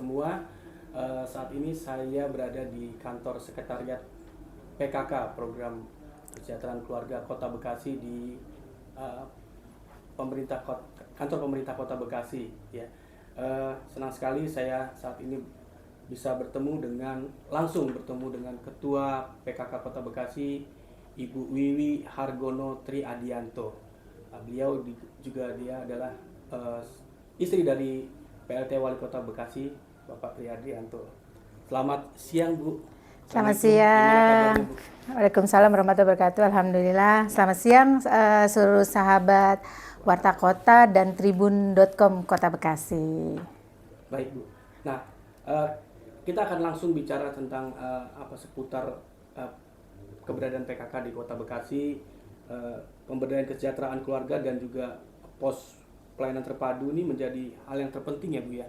semua. Saat ini saya berada di kantor sekretariat PKK, Program Kesejahteraan Keluarga Kota Bekasi di uh, kantor pemerintah Kota Bekasi. Ya, senang sekali saya saat ini bisa langsung bertemu dengan Ketua PKK Kota Bekasi, Ibu Wiwi Hargono Triadianto. Beliau juga dia adalah istri dari PLT Wali Kota Bekasi, Bapak Triadianto. Selamat siang, Bu. Selamat siang. Waalaikumsalam warahmatullahi wabarakatuh. Alhamdulillah. Selamat siang seluruh sahabat Warta Kota dan Tribun.com Kota Bekasi. Baik, Bu. Nah, kita akan langsung bicara tentang seputar keberadaan PKK di Kota Bekasi, pemberdayaan kesejahteraan keluarga dan juga pos pelayanan terpadu ini menjadi hal yang terpenting ya, Bu ya,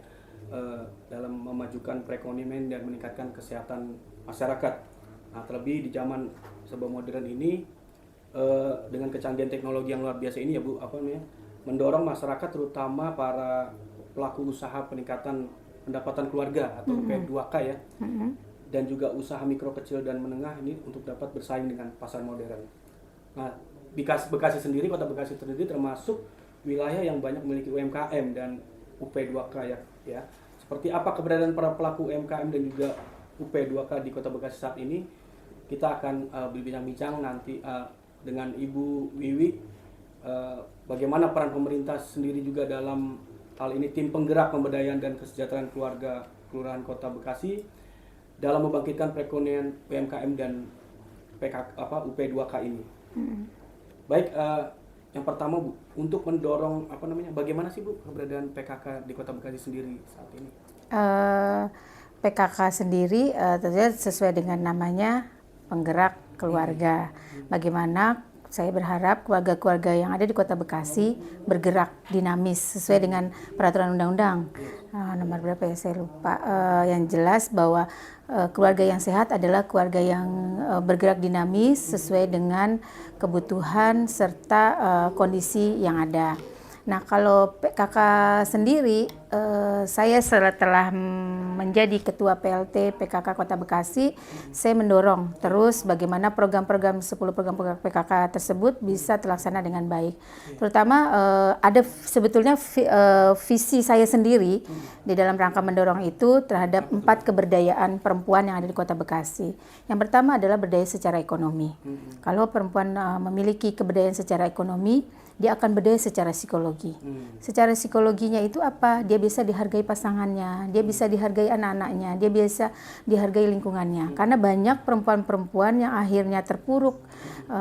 dalam memajukan perekonomian dan meningkatkan kesehatan masyarakat. Nah, terlebih di zaman serba modern ini, dengan kecanggihan teknologi yang luar biasa ini ya, Bu, mendorong masyarakat terutama para pelaku usaha peningkatan pendapatan keluarga atau P2K ya, dan juga usaha mikro kecil dan menengah ini untuk dapat bersaing dengan pasar modern. Nah, Bekasi sendiri, Kota Bekasi sendiri termasuk wilayah yang banyak memiliki UMKM dan UP2K ya. Seperti apa keberadaan para pelaku UMKM dan juga UP2K di Kota Bekasi saat ini? Kita akan berbincang-bincang nanti dengan Ibu Wiwi, bagaimana peran pemerintah sendiri juga dalam hal ini, tim penggerak pemberdayaan dan kesejahteraan keluarga Kelurahan Kota Bekasi dalam membangkitkan perekonomian UMKM dan UP2K ini. Baik, yang pertama, Bu, untuk mendorong bagaimana sih, Bu, keberadaan PKK di Kota Bekasi sendiri saat ini? PKK sendiri tentunya sesuai dengan namanya penggerak keluarga. Bagaimana saya berharap keluarga-keluarga yang ada di Kota Bekasi bergerak dinamis sesuai dengan peraturan undang-undang. Nomor berapa ya saya lupa. Yang jelas bahwa keluarga yang sehat adalah keluarga yang bergerak dinamis sesuai dengan kebutuhan serta kondisi yang ada. Nah, kalau PKK sendiri, saya setelah menjadi Ketua PLT PKK Kota Bekasi, saya mendorong terus bagaimana program-program 10 program PKK tersebut bisa terlaksana dengan baik. Terutama ada sebetulnya visi saya sendiri di dalam rangka mendorong itu terhadap 4 keberdayaan perempuan yang ada di Kota Bekasi. Yang pertama adalah berdaya secara ekonomi. Kalau perempuan memiliki keberdayaan secara ekonomi, dia akan berdaya secara psikologi. Secara psikologinya itu apa? Dia bisa dihargai pasangannya, dia bisa dihargai anak-anaknya, dia bisa dihargai lingkungannya. Karena banyak perempuan-perempuan yang akhirnya terpuruk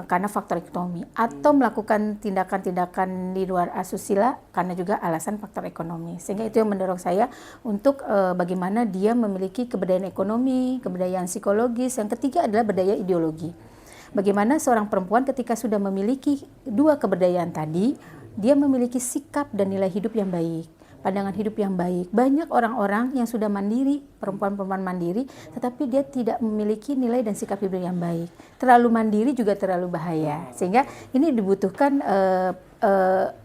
karena faktor ekonomi atau melakukan tindakan-tindakan di luar asusila karena juga alasan faktor ekonomi. Sehingga itu yang mendorong saya untuk bagaimana dia memiliki keberdayaan ekonomi, keberdayaan psikologis. Yang ketiga adalah berdaya ideologi. Bagaimana seorang perempuan ketika sudah memiliki 2 keberdayaan tadi, dia memiliki sikap dan nilai hidup yang baik, pandangan hidup yang baik. Banyak orang-orang yang sudah mandiri, perempuan-perempuan mandiri, tetapi dia tidak memiliki nilai dan sikap hidup yang baik. Terlalu mandiri juga terlalu bahaya. Sehingga ini dibutuhkan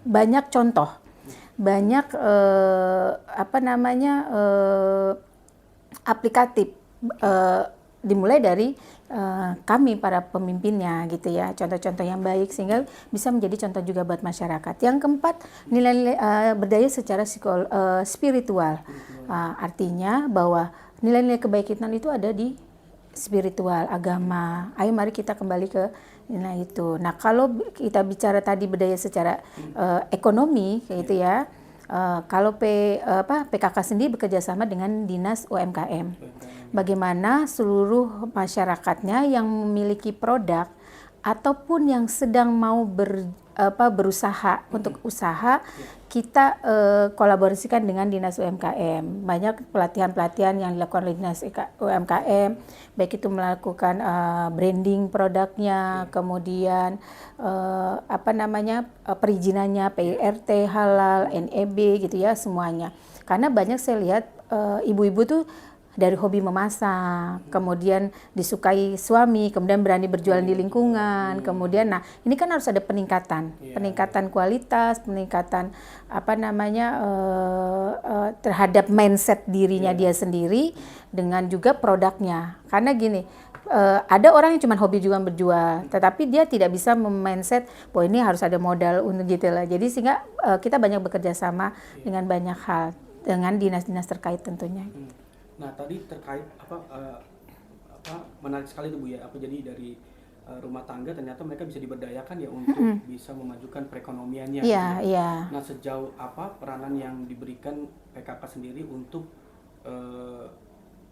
banyak contoh, banyak aplikatif, dimulai dari kami para pemimpinnya gitu ya, contoh-contoh yang baik sehingga bisa menjadi contoh juga buat masyarakat. Yang keempat, nilai berdaya secara spiritual. Artinya bahwa nilai-nilai kebaikan itu ada di spiritual, agama. Ayo mari kita kembali ke nilai itu. Nah, kalau kita bicara tadi berdaya secara ekonomi kayak gitu ya. Kalau PKK sendiri bekerja sama dengan Dinas UMKM. Bagaimana seluruh masyarakatnya yang memiliki produk ataupun yang sedang mau berusaha untuk usaha, kita kolaborasikan dengan Dinas UMKM. Banyak pelatihan-pelatihan yang dilakukan oleh Dinas UMKM, baik itu melakukan branding produknya, kemudian perizinannya, PIRT, halal, NEB gitu ya semuanya. Karena banyak saya lihat ibu-ibu tuh dari hobi memasak, kemudian disukai suami, kemudian berani berjualan di lingkungan, kemudian nah ini kan harus ada peningkatan kualitas, peningkatan apa namanya terhadap mindset dirinya dia sendiri dengan juga produknya. Karena gini, ada orang yang cuma hobi juga berjual, tetapi dia tidak bisa mindset bahwa ini harus ada modal untuk gitu lah. Jadi sehingga kita banyak bekerja sama dengan banyak hal dengan dinas-dinas terkait tentunya. Nah tadi terkait menarik sekali tuh Bu ya, jadi dari rumah tangga ternyata mereka bisa diberdayakan ya untuk bisa memajukan perekonomiannya. Iya, gitu. iya. Nah sejauh apa peranan yang diberikan PKK sendiri untuk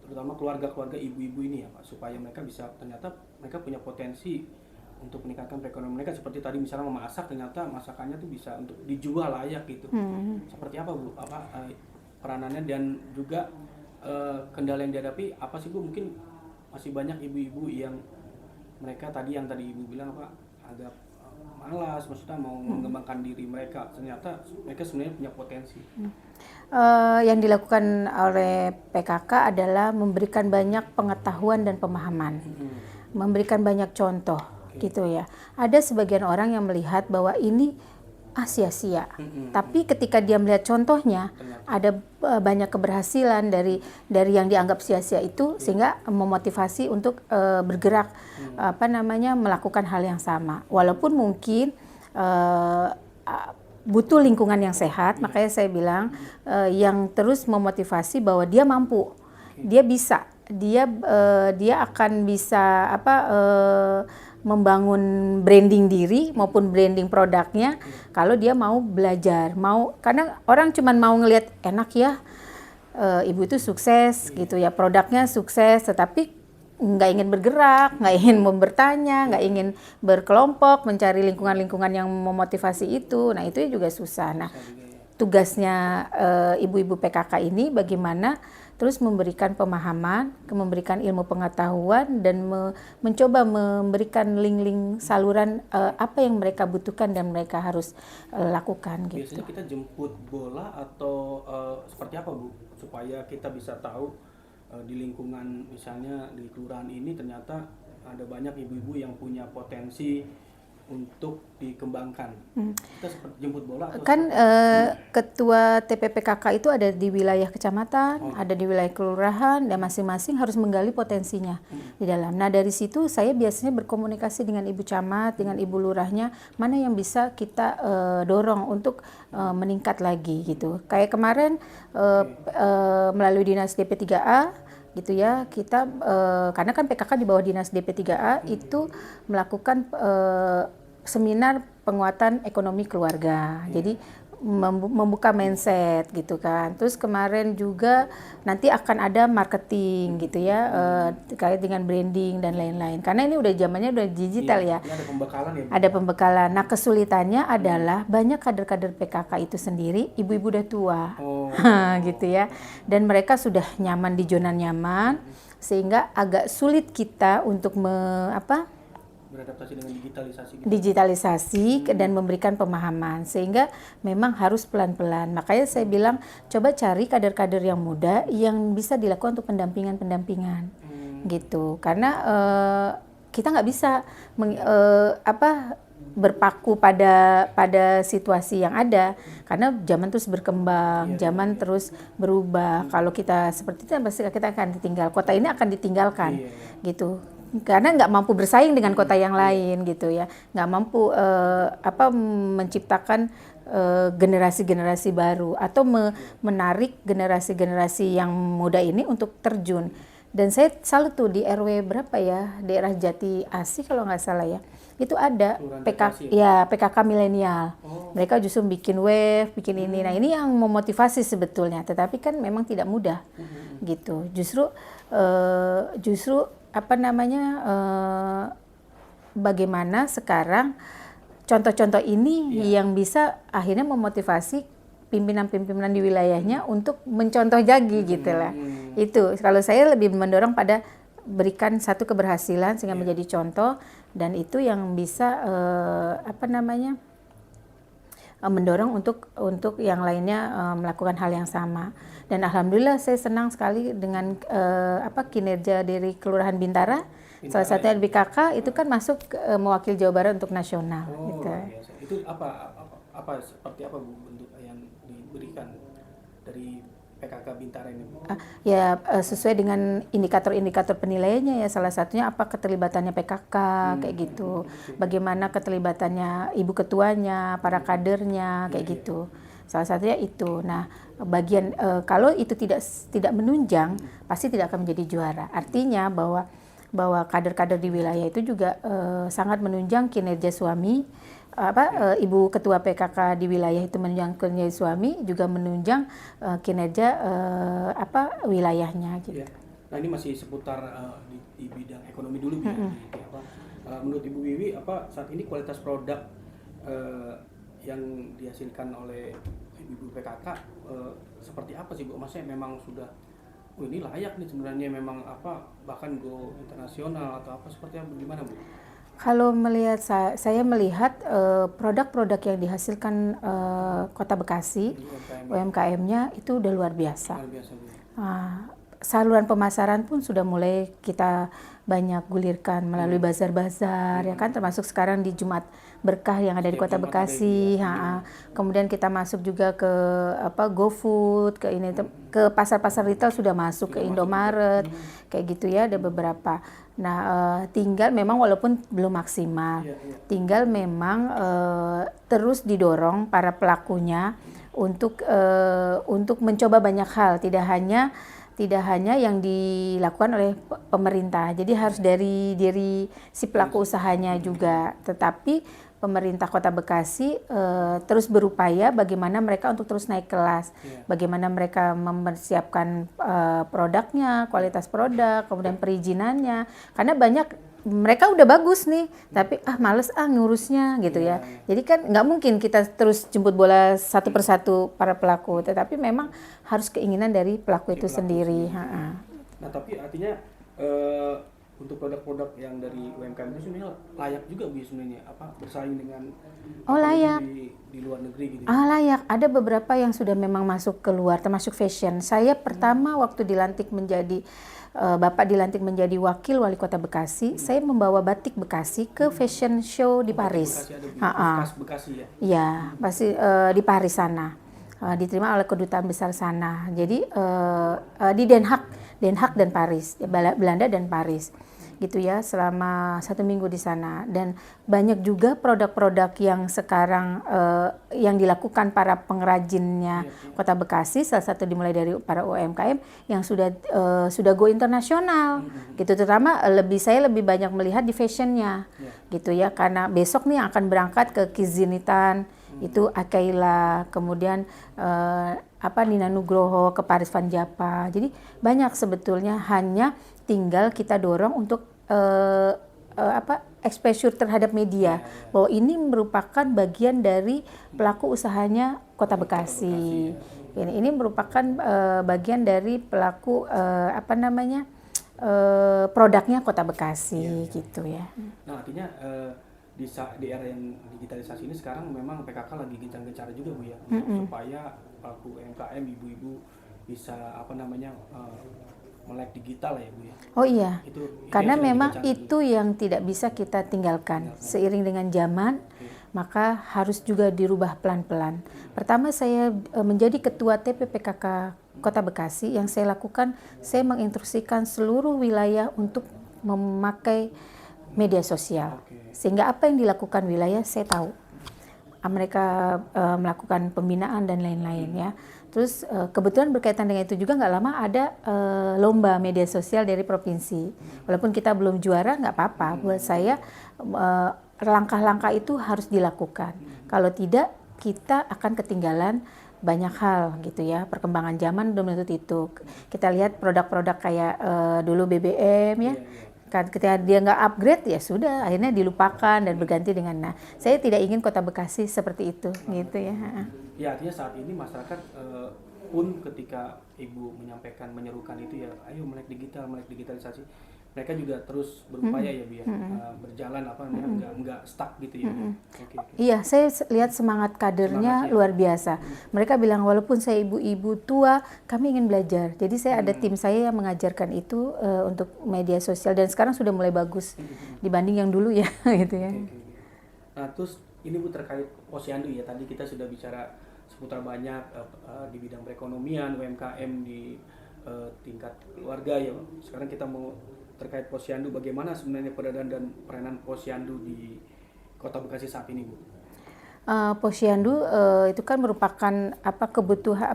terutama keluarga-keluarga ibu-ibu ini ya Pak, supaya mereka punya potensi untuk meningkatkan perekonomian mereka, seperti tadi misalnya memasak, ternyata masakannya tuh bisa untuk dijual layak gitu. Seperti apa Bu peranannya, dan juga kendala yang dihadapi apa sih Bu? Mungkin masih banyak ibu-ibu yang mereka yang tadi Ibu bilang agak malas, maksudnya mau mengembangkan diri mereka, ternyata mereka sebenarnya punya potensi. Yang dilakukan oleh PKK adalah memberikan banyak pengetahuan dan pemahaman, memberikan banyak contoh, gitu ya. Ada sebagian orang yang melihat bahwa ini sia-sia, tapi ketika dia melihat contohnya, ada banyak keberhasilan dari yang dianggap sia-sia itu, sehingga memotivasi untuk bergerak, melakukan hal yang sama, walaupun mungkin butuh lingkungan yang sehat. Makanya saya bilang yang terus memotivasi bahwa dia mampu, dia bisa, dia akan bisa membangun branding diri maupun branding produknya kalau dia mau belajar, karena orang cuma mau ngelihat enak ya, ibu itu sukses gitu ya, produknya sukses, tetapi nggak ingin bergerak, nggak ingin bertanya, nggak ingin berkelompok, mencari lingkungan-lingkungan yang memotivasi itu. Nah itu juga susah. Nah tugasnya ibu-ibu PKK ini bagaimana terus memberikan pemahaman, memberikan ilmu pengetahuan, dan mencoba memberikan link-link saluran apa yang mereka butuhkan dan mereka harus lakukan. Gitu. Biasanya kita jemput bola atau seperti apa Bu, supaya kita bisa tahu di lingkungan misalnya di kelurahan ini ternyata ada banyak ibu-ibu yang punya potensi untuk dikembangkan. Kita seperti jemput bola atau kan ketua TPPKK itu ada di wilayah kecamatan, ada di wilayah kelurahan, dan masing-masing harus menggali potensinya di dalam. Nah dari situ saya biasanya berkomunikasi dengan ibu camat, dengan ibu lurahnya, mana yang bisa kita dorong untuk meningkat lagi gitu. Kayak kemarin melalui dinas DP3A gitu ya, kita karena kan PKK di bawah dinas DP3A itu melakukan seminar penguatan ekonomi keluarga. Jadi membuka mindset gitu kan. Terus kemarin juga nanti akan ada marketing gitu ya, terkait dengan branding dan lain-lain. Karena ini udah zamannya udah digital ya. Ada pembekalan ya. Ada pembekalan. Nah kesulitannya adalah banyak kader-kader PKK itu sendiri ibu-ibu udah tua, gitu ya. Dan mereka sudah nyaman di zona nyaman, sehingga agak sulit kita untuk beradaptasi dengan digitalisasi dan memberikan pemahaman, sehingga memang harus pelan-pelan. Makanya saya bilang coba cari kader-kader yang muda yang bisa dilakukan untuk pendampingan gitu, karena kita nggak bisa berpaku pada situasi yang ada, karena zaman terus berkembang, zaman terus berubah. Kalau kita seperti itu pasti kita akan ditinggal, kota ini akan ditinggalkan gitu, karena nggak mampu bersaing dengan kota yang lain gitu ya, nggak mampu menciptakan generasi-generasi baru atau menarik generasi-generasi yang muda ini untuk terjun. Dan saya salut tuh di RW berapa ya, daerah Jati Asih kalau nggak salah ya, itu ada PKK milenial. Mereka justru bikin wave, bikin ini. Nah ini yang memotivasi sebetulnya, tetapi kan memang tidak mudah gitu. Justru bagaimana sekarang contoh-contoh ini yang bisa akhirnya memotivasi pimpinan-pimpinan di wilayahnya untuk mencontoh lagi gitu lah. Itu kalau saya lebih mendorong pada berikan satu keberhasilan sehingga menjadi contoh, dan itu yang bisa mendorong untuk yang lainnya melakukan hal yang sama. Dan alhamdulillah saya senang sekali dengan kinerja dari Kelurahan Bintara. Salah satunya BKK itu kan masuk mewakili Jawa Barat untuk nasional. Oh, Gitu. luar biasa. Itu seperti apa Bu bentuk yang diberikan dari PKK Bintara ini, Bu? Sesuai dengan indikator-indikator penilaiannya ya, salah satunya apa keterlibatannya PKK kayak gitu, bagaimana keterlibatannya ibu ketuanya, para kadernya kayak gitu. Salah satunya itu. Nah, bagian kalau itu tidak menunjang, pasti tidak akan menjadi juara. Artinya bahwa kader-kader di wilayah itu juga sangat menunjang kinerja suami. Ibu ketua PKK di wilayah itu menunjang kinerja suami, juga menunjang kinerja wilayahnya gitu. Ya. Nah, ini masih seputar di bidang ekonomi dulu Bu. Menurut Ibu Wiwi, saat ini kualitas produk yang dihasilkan oleh ibu PKK seperti apa sih Bu? Maksudnya memang sudah ini layak nih sebenarnya, memang bahkan go internasional atau seperti apa, gimana Bu? Kalau melihat saya melihat produk-produk yang dihasilkan Kota Bekasi, UMKM-nya itu udah luar biasa. Luar biasa Bu. Saluran pemasaran pun sudah mulai kita banyak gulirkan melalui bazar-bazar, ya kan, termasuk sekarang di Jumat Berkah yang ada di Kota Bekasi. Kemudian kita masuk juga ke GoFood, ke pasar-pasar retail sudah masuk, ke Indomaret, kayak gitu ya, ada beberapa. Nah, tinggal memang walaupun belum maksimal, tinggal memang terus didorong para pelakunya untuk mencoba banyak hal, tidak hanya yang dilakukan oleh pemerintah. Jadi harus dari si pelaku usahanya juga. Tetapi pemerintah Kota Bekasi terus berupaya bagaimana mereka untuk terus naik kelas. Bagaimana mereka mempersiapkan produknya, kualitas produk, kemudian perizinannya. Karena mereka udah bagus nih, tapi males ngurusnya gitu ya. Jadi kan nggak mungkin kita terus jemput bola satu persatu para pelaku, tetapi memang harus keinginan dari pelaku itu sendiri. Nah, tapi artinya untuk produk-produk yang dari UMKM itu sebenarnya layak juga Bu sebenarnya bersaing dengan layak di luar negeri gitu. Layak. Ada beberapa yang sudah memang masuk keluar, termasuk fashion. Saya pertama waktu Bapak dilantik menjadi wakil wali kota Bekasi, saya membawa batik Bekasi ke fashion show di Paris. Bekasi ya? Iya, pasti di Paris sana. Diterima oleh kedutaan besar sana. Jadi di Den Haag dan Paris, Belanda dan Paris. Gitu ya, selama 1 minggu di sana. Dan banyak juga produk-produk yang sekarang yang dilakukan para pengrajinnya Kota Bekasi, salah satu dimulai dari para UMKM yang sudah go internasional. Gitu, terutama saya lebih banyak melihat di fashionnya. Gitu ya, karena besok nih akan berangkat ke Kizinitan, itu Akaila, kemudian Nina Nugroho, ke Paris Van Java. Jadi banyak sebetulnya, hanya tinggal kita dorong untuk exposure terhadap media, bahwa ini merupakan bagian dari pelaku usahanya Kota Bekasi. Ini merupakan bagian dari pelaku produknya Kota Bekasi gitu ya. Nah, artinya di era yang digitalisasi ini sekarang memang PKK lagi gencar-gencar juga Bu ya, supaya pelaku UMKM, ibu-ibu bisa melek digital ya Bu ya. Oh iya, karena memang itu gitu. yang tidak bisa kita tinggalkan. Seiring dengan zaman, maka harus juga dirubah pelan-pelan. Pertama, saya menjadi ketua TPPKK Kota Bekasi, yang saya lakukan, saya menginstruksikan seluruh wilayah untuk memakai media sosial. Sehingga apa yang dilakukan wilayah, saya tahu. Mereka melakukan pembinaan dan lain-lain ya. Terus kebetulan berkaitan dengan itu juga nggak lama ada lomba media sosial dari provinsi. Walaupun kita belum juara, nggak apa-apa. Buat saya langkah-langkah itu harus dilakukan. Kalau tidak, kita akan ketinggalan banyak hal gitu ya. Perkembangan zaman udah menuntut itu. Kita lihat produk-produk kayak dulu BBM ya. Ketika dia nggak upgrade, ya sudah, akhirnya dilupakan dan berganti dengan saya tidak ingin Kota Bekasi seperti itu gitu ya. Ya, artinya saat ini masyarakat pun ketika Ibu menyerukan itu ya, ayo melek digital, melek digitalisasi, mereka juga terus berupaya ya Bu ya, berjalan berjalan apa namanya nggak stuck gitu ya. Oke. Iya, saya lihat semangat kadernya Semangatnya. luar biasa. Mereka bilang walaupun saya ibu-ibu tua, kami ingin belajar. Jadi saya ada tim saya yang mengajarkan itu untuk media sosial dan sekarang sudah mulai bagus dibanding yang dulu ya gitu ya. Oke. Nah, terus ini Bu terkait posyandu ya. Tadi kita sudah bicara seputar banyak di bidang perekonomian, UMKM di tingkat keluarga ya. Sekarang kita mau terkait posyandu, bagaimana sebenarnya peran dan peranan posyandu di Kota Bekasi saat ini, Bu? Posyandu itu kan merupakan kebutuhan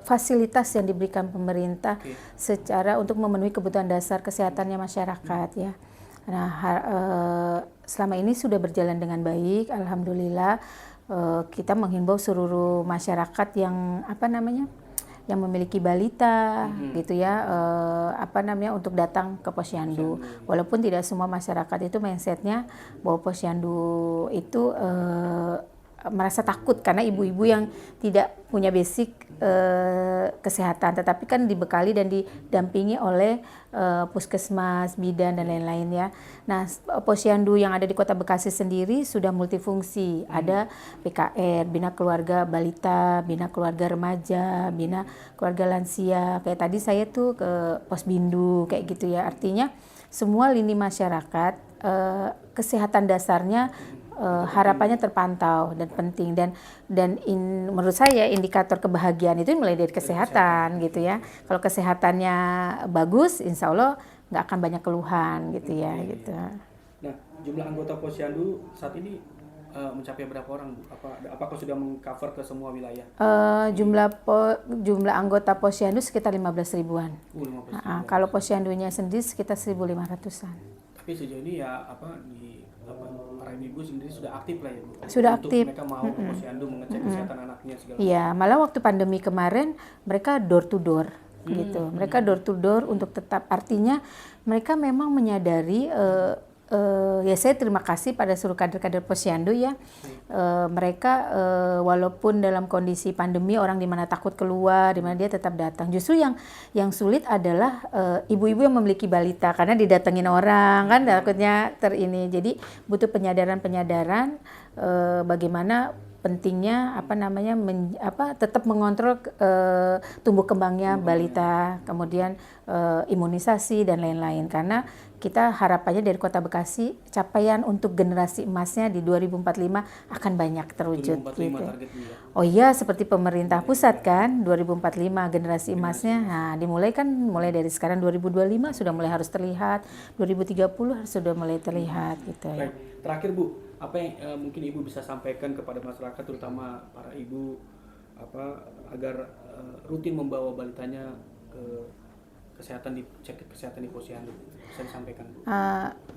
fasilitas yang diberikan pemerintah secara untuk memenuhi kebutuhan dasar kesehatannya masyarakat ya. Nah, selama ini sudah berjalan dengan baik, alhamdulillah. Kita menghimbau seluruh masyarakat yang yang memiliki balita gitu ya, untuk datang ke posyandu. Walaupun tidak semua masyarakat itu mindsetnya bahwa posyandu itu merasa takut karena ibu-ibu yang tidak punya basic kesehatan, tetapi kan dibekali dan didampingi oleh puskesmas, bidan dan lain-lain ya. Nah, posyandu yang ada di Kota Bekasi sendiri sudah multifungsi. Ada PKR, Bina Keluarga Balita, Bina Keluarga Remaja, Bina Keluarga Lansia. Kayak tadi saya tuh ke Posbindu kayak gitu ya. Artinya semua lini masyarakat kesehatan dasarnya harapannya terpantau dan penting menurut saya indikator kebahagiaan itu mulai dari kesehatan gitu ya. Kalau kesehatannya bagus, insya Allah nggak akan banyak keluhan gitu ya gitu. Nah, jumlah anggota posyandu saat ini mencapai berapa orang, Bu? Apakah sudah mengcover ke semua wilayah? Jumlah anggota posyandu sekitar 15 ribuan. 15 ribuan. Kalau posyandunya sendiri sekitar 1.500-an. Tapi sejauh ini ya para ibu sendiri sudah aktif lah ya, Bu. Sudah untuk aktif. Mereka mau ke posyandu mengecek kesehatan anaknya segala. Iya, malah waktu pandemi kemarin mereka door to door gitu. Mereka door to door untuk tetap, artinya mereka memang menyadari ya saya terima kasih pada seluruh kader-kader posyandu ya. Mereka walaupun dalam kondisi pandemi orang di mana takut keluar, di mana dia tetap datang. Justru yang sulit adalah ibu-ibu yang memiliki balita karena didatengin orang kan takutnya Jadi butuh penyadaran bagaimana pentingnya tetap mengontrol tumbuh kembangnya balita, kemudian imunisasi dan lain-lain, karena kita harapannya dari Kota Bekasi capaian untuk generasi emasnya di 2045 akan banyak terwujud 2045 gitu. targetnya ya. Oh iya, seperti pemerintah pusat kan 2045 generasi emasnya. Nah, mulai dari sekarang 2025 sudah mulai harus terlihat, 2030 sudah mulai terlihat gitu ya. Baik, terakhir Bu, apa yang mungkin Ibu bisa sampaikan kepada masyarakat terutama para ibu agar rutin membawa balitanya ke cek kesehatan di posyandu, bisa disampaikan, Bu?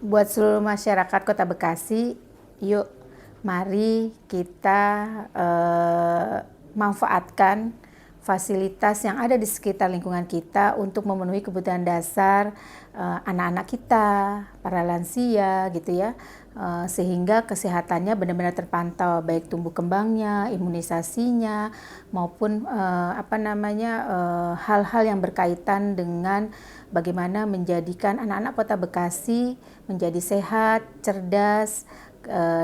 Buat seluruh masyarakat Kota Bekasi, yuk mari kita manfaatkan fasilitas yang ada di sekitar lingkungan kita untuk memenuhi kebutuhan dasar anak-anak kita, para lansia gitu ya, sehingga kesehatannya benar-benar terpantau, baik tumbuh kembangnya, imunisasinya, maupun hal-hal yang berkaitan dengan bagaimana menjadikan anak-anak Kota Bekasi menjadi sehat, cerdas,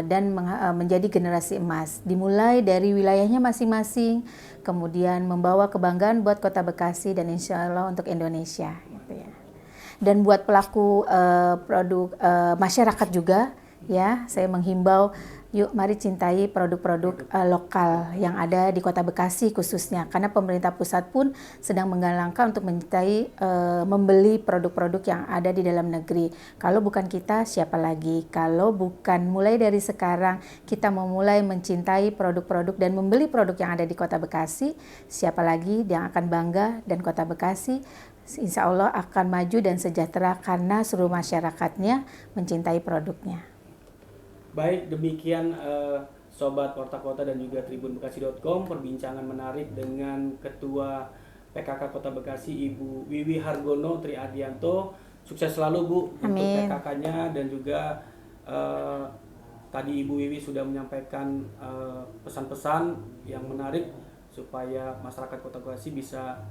dan menjadi generasi emas. Dimulai dari wilayahnya masing-masing, kemudian membawa kebanggaan buat Kota Bekasi dan insya Allah untuk Indonesia. Gitu ya. Dan buat pelaku produk masyarakat juga, ya, saya menghimbau, yuk mari cintai produk-produk lokal yang ada di Kota Bekasi khususnya, karena pemerintah pusat pun sedang menggalangkan untuk mencintai membeli produk-produk yang ada di dalam negeri. Kalau bukan kita, siapa lagi? Kalau bukan mulai dari sekarang kita memulai mencintai produk-produk dan membeli produk yang ada di Kota Bekasi, siapa lagi yang akan bangga? Dan Kota Bekasi insya Allah akan maju dan sejahtera karena seluruh masyarakatnya mencintai produknya. Baik, demikian Sobat Warta Kota dan juga tribunbekasi.com perbincangan menarik dengan Ketua PKK Kota Bekasi Ibu Wiwi Hargono Triadianto. Sukses selalu Bu. Amin. Untuk PKK-nya, dan juga tadi Ibu Wiwi sudah menyampaikan pesan-pesan yang menarik supaya masyarakat Kota Bekasi bisa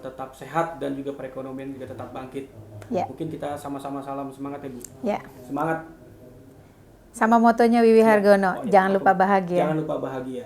tetap sehat dan juga perekonomian juga tetap bangkit. Ya. Mungkin kita sama-sama salam semangat ya Bu. Ya. Semangat. Sama motonya Wiwi Hargono, Pokoknya jangan lupa bahagia. Jangan lupa bahagia.